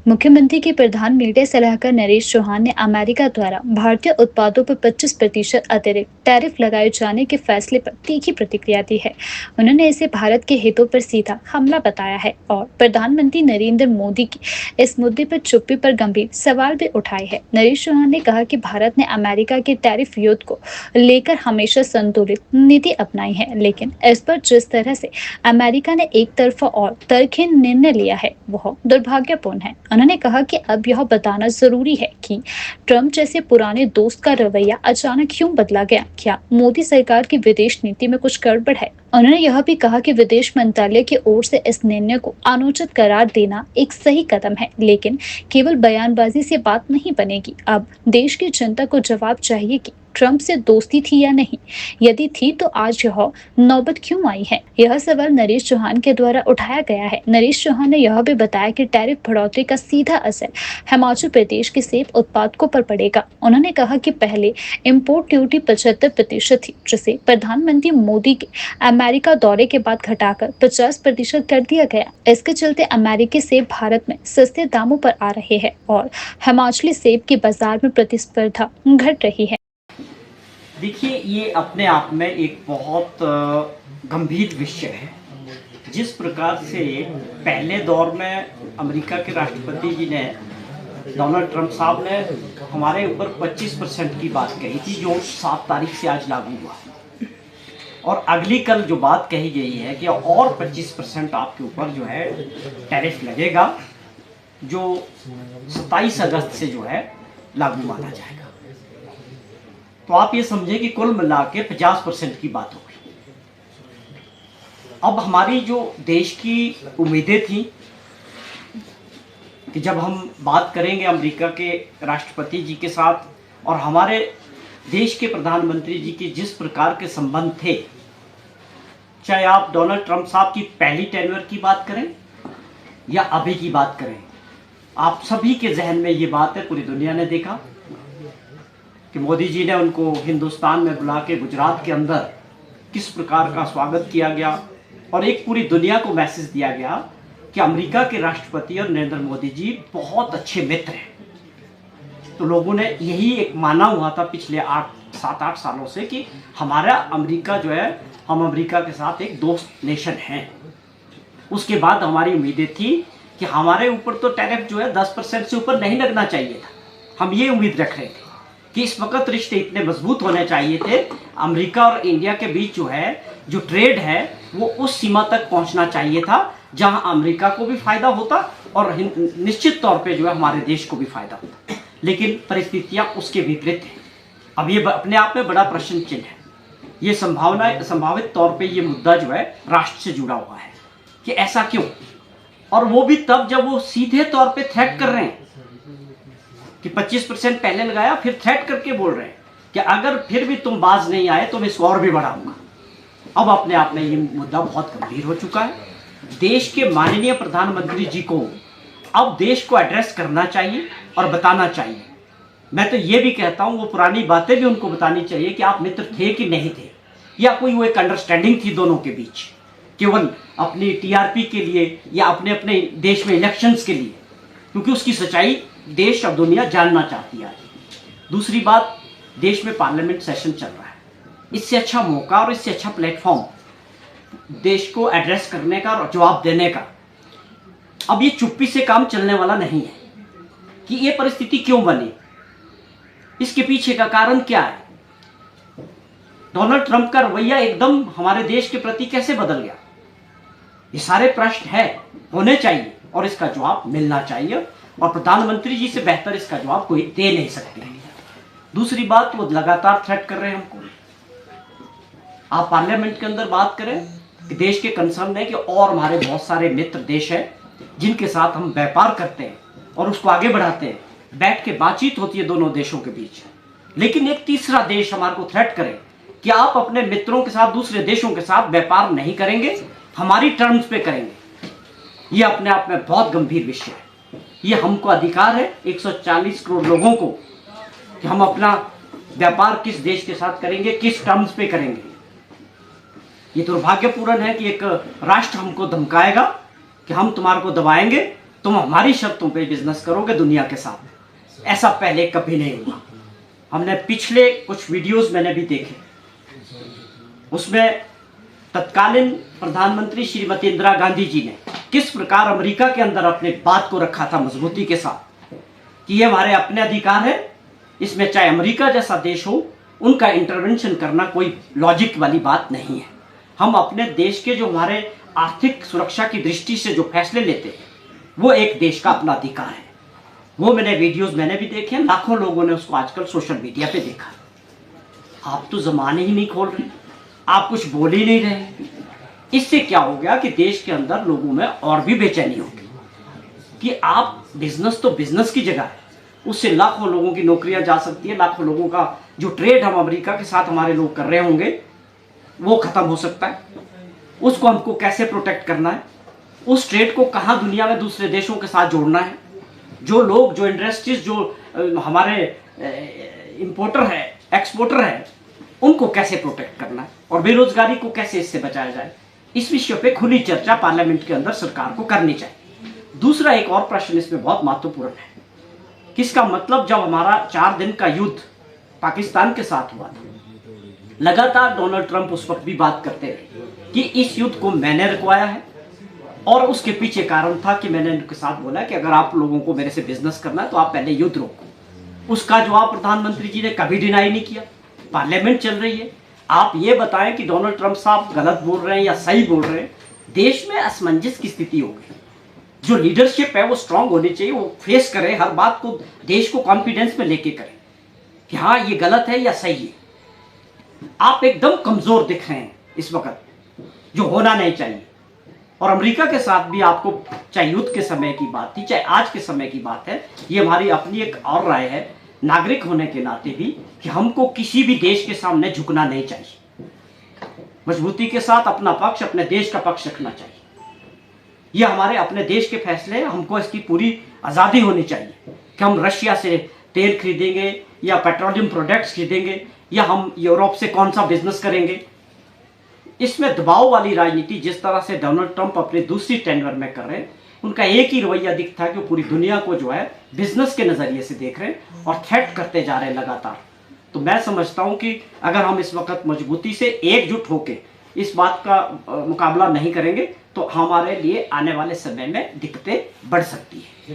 मुख्यमंत्री के प्रधान मीडिया सलाहकार नरेश चौहान ने अमेरिका द्वारा भारतीय उत्पादों पर 25% अतिरिक्त टैरिफ लगाए जाने के फैसले पर तीखी प्रतिक्रिया दी है। उन्होंने इसे भारत के हितों पर सीधा हमला बताया है और प्रधानमंत्री नरेंद्र मोदी की इस मुद्दे पर चुप्पी पर गंभीर सवाल भी उठाए हैं। नरेश चौहान ने कहा कि भारत ने अमेरिका के टैरिफ युद्ध को लेकर हमेशा संतुलित नीति अपनाई है, लेकिन इस पर जिस तरह से अमेरिका ने एक तरफा और तर्कहीन निर्णय लिया है वह दुर्भाग्यपूर्ण है। उन्होंने कहा कि अब यह बताना जरूरी है कि ट्रंप जैसे पुराने दोस्त का रवैया अचानक क्यों बदला गया। क्या मोदी सरकार की विदेश नीति में कुछ गड़बड़ है? उन्होंने यह भी कहा कि विदेश मंत्रालय की ओर से इस निर्णय को अनुचित करार देना एक सही कदम है, लेकिन केवल बयानबाजी से बात नहीं बनेगी। अब देश की जनता को जवाब चाहिए कि ट्रंप से दोस्ती थी या नहीं। यदि थी तो आज यह नौबत क्यों आई है? यह सवाल नरेश चौहान के द्वारा उठाया गया है। नरेश चौहान ने यह भी बताया कि टैरिफ बढ़ोतरी का सीधा असर हिमाचल प्रदेश के सेब उत्पादकों पर पड़ेगा। उन्होंने कहा कि पहले इम्पोर्ट ड्यूटी 75% थी, जिसे प्रधानमंत्री मोदी के अमेरिका दौरे के बाद घटाकर 50% कर दिया गया। इसके चलते अमेरिकी सेब भारत में सस्ते दामों पर आ रहे हैं और हिमाचली सेब के बाजार में प्रतिस्पर्धा घट रही है। देखिए, ये अपने आप में एक बहुत गंभीर विषय है। जिस प्रकार से पहले दौर में अमेरिका के राष्ट्रपति जी ने, डोनाल्ड ट्रंप साहब ने हमारे ऊपर 25% की बात कही थी, जो 7 तारीख से आज लागू हुआ, और अगली कल जो बात कही गई है कि और 25% आपके ऊपर जो है टैरिफ लगेगा, जो 27 अगस्त से जो है लागू माना जाएगा। तो आप ये समझें कि कुल मिला के 50% की बात हो गई। अब हमारी जो देश की उम्मीदें थी कि जब हम बात करेंगे अमेरिका के राष्ट्रपति जी के साथ और हमारे देश के प्रधानमंत्री जी के जिस प्रकार के संबंध थे, चाहे आप डोनाल्ड ट्रंप साहब की पहली टेन्योर की बात करें या अभी की बात करें, आप सभी के जहन में ये बात है, पूरी दुनिया ने देखा कि मोदी जी ने उनको हिंदुस्तान में बुला के गुजरात के अंदर किस प्रकार का स्वागत किया गया और एक पूरी दुनिया को मैसेज दिया गया कि अमेरिका के राष्ट्रपति और नरेंद्र मोदी जी बहुत अच्छे मित्र हैं। तो लोगों ने यही एक माना हुआ था पिछले 7-8 सालों से कि हमारा अमेरिका जो है, हम अमेरिका के साथ एक दोस्त नेशन हैं। उसके बाद हमारी उम्मीदें थी कि हमारे ऊपर तो टैरिफ जो है 10% से ऊपर नहीं लगना चाहिए था। हम ये उम्मीद रख रहे थे कि इस वक्त रिश्ते इतने मजबूत होने चाहिए थे, अमेरिका और इंडिया के बीच जो है, जो ट्रेड है, वो उस सीमा तक पहुंचना चाहिए था जहां अमेरिका को भी फायदा होता और निश्चित तौर पे जो है हमारे देश को भी फायदा होता। लेकिन परिस्थितियां उसके विपरीत हैं। अब ये अपने आप में बड़ा प्रश्न चिन्ह है। ये संभावित तौर पे ये मुद्दा जो है राष्ट्र से जुड़ा हुआ है कि ऐसा क्यों, और वो भी तब जब वो सीधे तौर पे थ्रेट कर रहे हैं कि 25% पहले लगाया, फिर थ्रेट करके बोल रहे हैं कि अगर फिर भी तुम बाज नहीं आए तो मैं इसको और भी बढ़ाऊंगा। अब अपने आप में ये मुद्दा बहुत गंभीर हो चुका है। देश के माननीय प्रधानमंत्री जी को अब देश को एड्रेस करना चाहिए और बताना चाहिए। मैं तो ये भी कहता हूं, वो पुरानी बातें भी उनको बतानी चाहिए कि आप मित्र थे कि नहीं थे, या कोई वो एक अंडरस्टैंडिंग थी दोनों के बीच, केवल अपनी टीआरपी के लिए या अपने अपने देश में इलेक्शंस के लिए, क्योंकि उसकी सच्चाई देश और दुनिया जानना चाहती है। दूसरी बात, देश में पार्लियामेंट सेशन चल रहा है। इससे अच्छा मौका और इससे अच्छा प्लेटफॉर्म देश को एड्रेस करने का और जवाब देने का, अब ये चुप्पी से काम चलने वाला नहीं है कि ये परिस्थिति क्यों बनी, इसके पीछे का कारण क्या है, डोनाल्ड ट्रंप का रवैया एकदम हमारे देश के प्रति कैसे बदल गया। ये सारे प्रश्न है, होने चाहिए और इसका जवाब मिलना चाहिए, और प्रधानमंत्री जी से बेहतर इसका जवाब कोई दे नहीं सकते। दूसरी बात, वो लगातार थ्रेट कर रहे हैं हमको। आप पार्लियामेंट के अंदर बात करें कि देश के कंसर्न है कि और हमारे बहुत सारे मित्र देश हैं जिनके साथ हम व्यापार करते हैं और उसको आगे बढ़ाते हैं, बैठ के बातचीत होती है दोनों देशों के बीच। लेकिन एक तीसरा देश हमारे को थ्रेट करे कि आप अपने मित्रों के साथ, दूसरे देशों के साथ व्यापार नहीं करेंगे, हमारी टर्म्स पे करेंगे। ये अपने आप में बहुत गंभीर विषय है। ये हमको अधिकार है 140 करोड़ लोगों को कि हम अपना व्यापार किस देश के साथ करेंगे, किस टर्म्स पे करेंगे। ये दुर्भाग्यपूर्ण है कि एक राष्ट्र हमको धमकाएगा कि हम तुम्हारे को दबाएंगे तुम हमारी शर्तों पे बिजनेस करोगे दुनिया के साथ। ऐसा पहले कभी नहीं हुआ। हमने पिछले कुछ वीडियोस मैंने भी देखे, उसमें तत्कालीन प्रधानमंत्री श्रीमती इंदिरा गांधी जी ने किस प्रकार अमेरिका के अंदर अपने बात को रखा था मजबूती के साथ कि ये हमारे अपने अधिकार है, इसमें चाहे अमेरिका जैसा देश हो उनका इंटरवेंशन करना कोई लॉजिक वाली बात नहीं है। हम अपने देश के जो हमारे आर्थिक सुरक्षा की दृष्टि से जो फैसले लेते हैं वो एक देश का अपना अधिकार है। वो वीडियोस मैंने भी देखे हैं, लाखों लोगों ने उसको आजकल सोशल मीडिया पे देखा। आप तो जमाने ही नहीं खोल रहे, आप कुछ बोल ही नहीं रहे। इससे क्या हो गया कि देश के अंदर लोगों में और भी बेचैनी होगी कि आप बिजनेस तो बिजनेस की जगह है, उससे लाखों लोगों की नौकरियां जा सकती है, लाखों लोगों का जो ट्रेड हम अमेरिका के साथ हमारे लोग कर रहे होंगे वो खत्म हो सकता है। उसको हमको कैसे प्रोटेक्ट करना है, उस ट्रेड को कहाँ दुनिया में दूसरे देशों के साथ जोड़ना है, जो लोग जो इंडस्ट्रीज जो हमारे इंपोर्टर है एक्सपोर्टर है उनको कैसे प्रोटेक्ट करना है, और बेरोजगारी को कैसे इससे बचाया जाए, इस विषय पे खुली चर्चा पार्लियामेंट के अंदर सरकार को करनी चाहिए। दूसरा एक और प्रश्न इसमें बहुत महत्वपूर्ण है, किसका मतलब जब हमारा 4 दिन का युद्ध पाकिस्तान के साथ हुआ था, लगातार डोनाल्ड ट्रंप उस वक्त भी बात करते रहे कि इस युद्ध को मैंने रुकवाया है, और उसके पीछे कारण था कि मैंने उनके साथ बोला कि अगर आप लोगों को मेरे से बिजनेस करना है तो आप पहले युद्ध रोको। उसका जवाब प्रधानमंत्री जी ने कभी डिनाई नहीं किया। पार्लियामेंट चल रही है, आप ये बताएं कि डोनाल्ड ट्रंप साहब गलत बोल रहे हैं या सही बोल रहे हैं। देश में असमंजस की स्थिति हो गई। जो लीडरशिप है वो स्ट्रांग होनी चाहिए, वो फेस करे हर बात को, देश को कॉन्फिडेंस में लेके करे कि हाँ ये गलत है या सही है। आप एकदम कमजोर दिख रहे हैं इस वक्त, जो होना नहीं चाहिए। और अमेरिका के साथ भी आपको, चाहे युद्ध के समय की बात थी चाहे आज के समय की बात है, ये हमारी अपनी एक और राय है नागरिक होने के नाते भी कि हमको किसी भी देश के सामने झुकना नहीं चाहिए। मजबूती के साथ अपना पक्ष, अपने देश का पक्ष रखना चाहिए। ये हमारे अपने देश के फैसले, हमको इसकी पूरी आज़ादी होनी चाहिए कि हम रशिया से तेल खरीदेंगे या पेट्रोलियम प्रोडक्ट्स खरीदेंगे या हम यूरोप से कौन सा बिजनेस करेंगे। इसमें दबाव वाली राजनीति जिस तरह से डोनाल्ड ट्रंप अपनी दूसरी टेन्योर में कर रहे हैं, उनका एक ही रवैया दिखता है कि वो पूरी दुनिया को जो है बिजनेस के नजरिए से देख रहे हैं और थ्रेट करते जा रहे हैं लगातार। तो मैं समझता हूं कि अगर हम इस वक्त मजबूती से एकजुट होकर इस बात का मुकाबला नहीं करेंगे तो हमारे लिए आने वाले समय में दिक्कतें बढ़ सकती है।